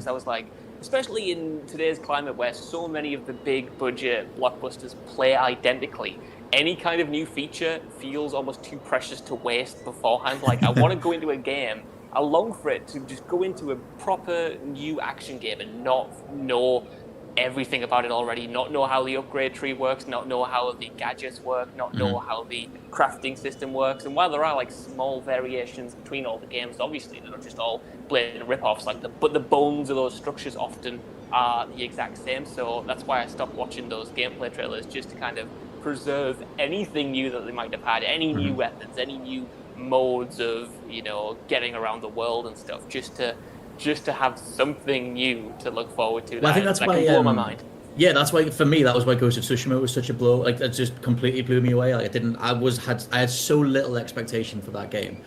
because I was like, especially in today's climate where so many of the big budget blockbusters play identically, any kind of new feature feels almost too precious to waste beforehand. Like, I want to go into a game, I long for it to just go into a proper new action game and not know everything about it already, not know how the upgrade tree works, not know how the gadgets work, not know how the crafting system works. And while there are like small variations between all the games, obviously they're not just all blatant rip-offs, but the bones of those structures often are the exact same. So that's why I stopped watching those gameplay trailers, just to kind of preserve anything new that they might have had, any new weapons, any new modes of, getting around the world and stuff, just to have something new to look forward to. Well, I think that's why can blow my mind. Yeah, that's why for me that was why Ghost of Tsushima was such a blow. Like, that just completely blew me away. Like, I had so little expectation for that game.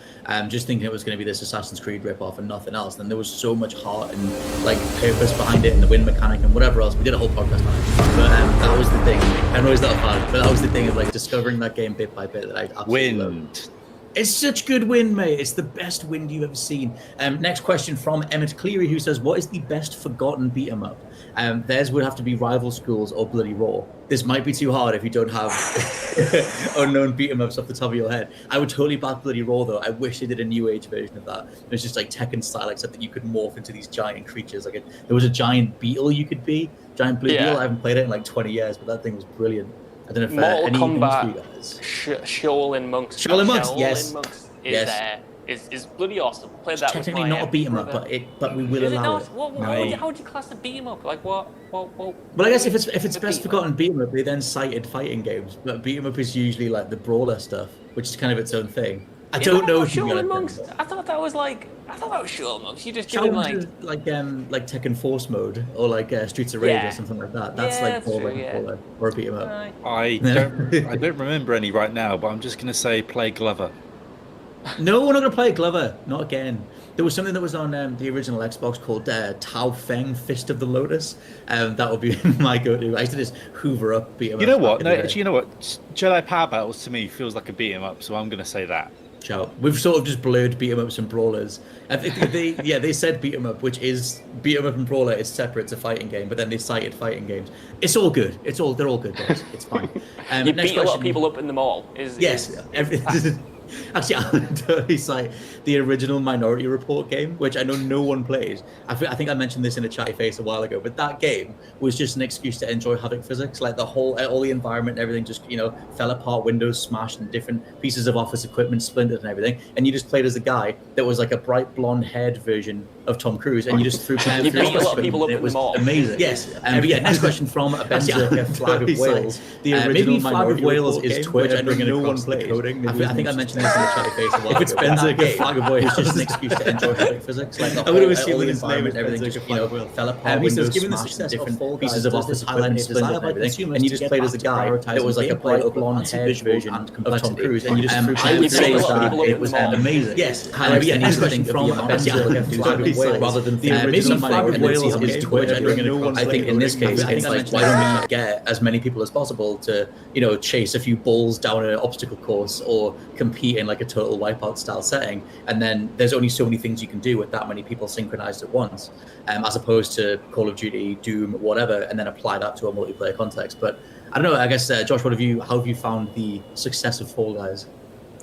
Just thinking it was going to be this Assassin's Creed ripoff and nothing else. And there was so much heart and like purpose behind it, and the wind mechanic and whatever else. We did a whole podcast on it, but that was the thing. I know it's not fun, but that was the thing of like discovering that game bit by bit that I absolutely loved. It's such good wind, mate. It's the best wind you've ever seen. Next question from Emmett Cleary, who says, what is the best forgotten beat-em-up? Theirs would have to be Rival Schools or Bloody Roar. This might be too hard if you don't have unknown beat-em-ups off the top of your head. I would totally back Bloody Roar, though. I wish they did a new age version of that. It was just like Tekken style, except that you could morph into these giant creatures. There was a giant beetle you could be, giant blue beetle. I haven't played it in like 20 years, but that thing was brilliant. I don't know if Mortal Kombat Shaolin Monks. Shaolin Monks, yes. Monks is bloody awesome. Played that technically with my not a beat 'em up, but we will allow it. How would you class a beat 'em up? Like what? Well, I guess if it's best forgotten beat 'em up, they then cited fighting games. But beat 'em up is usually like the brawler stuff, which is kind of its own thing. I don't know if Shaolin Monks. I thought that was Shaolin Monks. You just give it like Tekken Force mode or like Streets of Rage or something like that. That's like brawler or a beat 'em up. I don't remember any right now, but I'm just gonna say play Glover. No, we're not gonna play Glover. Not again. There was something that was on the original Xbox called Tao Feng Fist of the Lotus. That would be my go-to. I used to just hoover up beat 'em up. You know what? Jedi Power Battles to me feels like a beat 'em up, so I'm gonna say that. We've sort of just blurred beat 'em ups and brawlers. They said beat 'em up, which is beat 'em up and brawler. It's separate to fighting game, but then they cited fighting games. It's all good. They're all good guys. It's fine. You beat a lot of people up in the mall. Actually, I would totally cite the original Minority Report game, which I know no one plays. I think I mentioned this in a chatty face a while ago, but that game was just an excuse to enjoy Havoc physics. Like all the environment and everything just, fell apart, windows smashed, and different pieces of office equipment splintered and everything. And you just played as a guy that was like a bright blonde-haired version of Tom Cruise, and you just threw people you beat a lot of people up in the mall. Amazing. Yes. Next question from Benzer, Flag of Wales. The original Flag of Wales is Twitch. I know no one plays. I think I mentioned this in the chatty face a while ago. If it's Benzer, Flag of Wales, it's just an excuse to enjoy Havoc physics. Like I would have assumed his name and everything just fell apart. Windows smashed, different pieces of office equipment splintered and everything, and you just played as a guy that was like a bright blonde-haired version of Tom Cruise, and you just threw people. I would say that it was amazing. Yes. Next question from Benzer, Flag of Wales. Rather than the original Flag of Wales is Twitch. I think in this case, it's like, why don't we get as many people as possible to, chase a few balls down an obstacle course or compete in like a total Wipeout style setting, and then there's only so many things you can do with that many people synchronized at once, as opposed to Call of Duty, Doom, whatever, and then apply that to a multiplayer context. But I don't know. I guess Josh, how have you found the success of Fall Guys?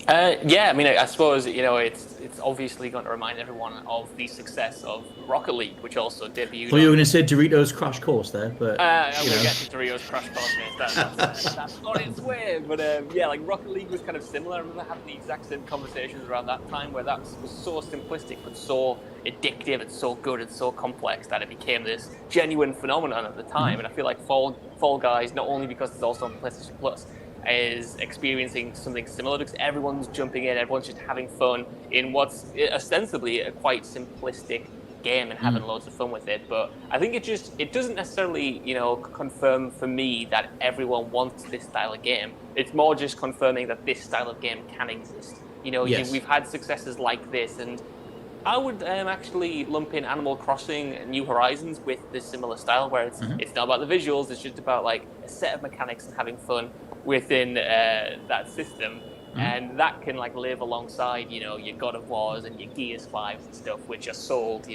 I suppose it's obviously going to remind everyone of the success of Rocket League, which also debuted. Well, you were going to say Doritos Crash Course there, but we'll get to Doritos Crash Course, mate. That's on its way. But like Rocket League was kind of similar. I remember having the exact same conversations around that time, where that was so simplistic but so addictive and so good and so complex that it became this genuine phenomenon at the time. And I feel like Fall Guys, not only because it's also on PlayStation Plus, is experiencing something similar, because everyone's jumping in, everyone's just having fun in what's ostensibly a quite simplistic game and having loads of fun with it. But I think it doesn't necessarily, confirm for me that everyone wants this style of game. It's more just confirming that this style of game can exist. We've had successes like this, and I would actually lump in Animal Crossing New Horizons with this similar style, where it's not about the visuals, it's just about like a set of mechanics and having fun within that system. And that can like live alongside, your God of Wars and your Gears 5s and stuff, which are sold,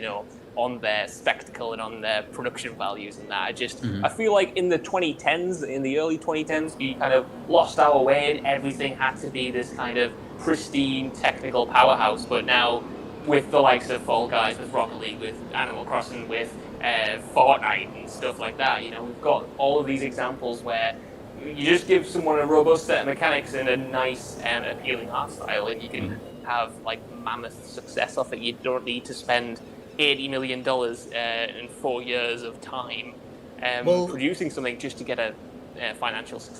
on their spectacle and on their production values and that. I feel like in the 2010s, in the early 2010s, we kind of lost our way and everything had to be this kind of pristine technical powerhouse. But now, with the likes of Fall Guys, with Rocket League, with Animal Crossing, with Fortnite and stuff like that, we've got all of these examples where you just give someone a robust set of mechanics and a nice and appealing art style, and you can have like mammoth success off it. You don't need to spend $80 million in 4 years of time producing something just to get a financial success.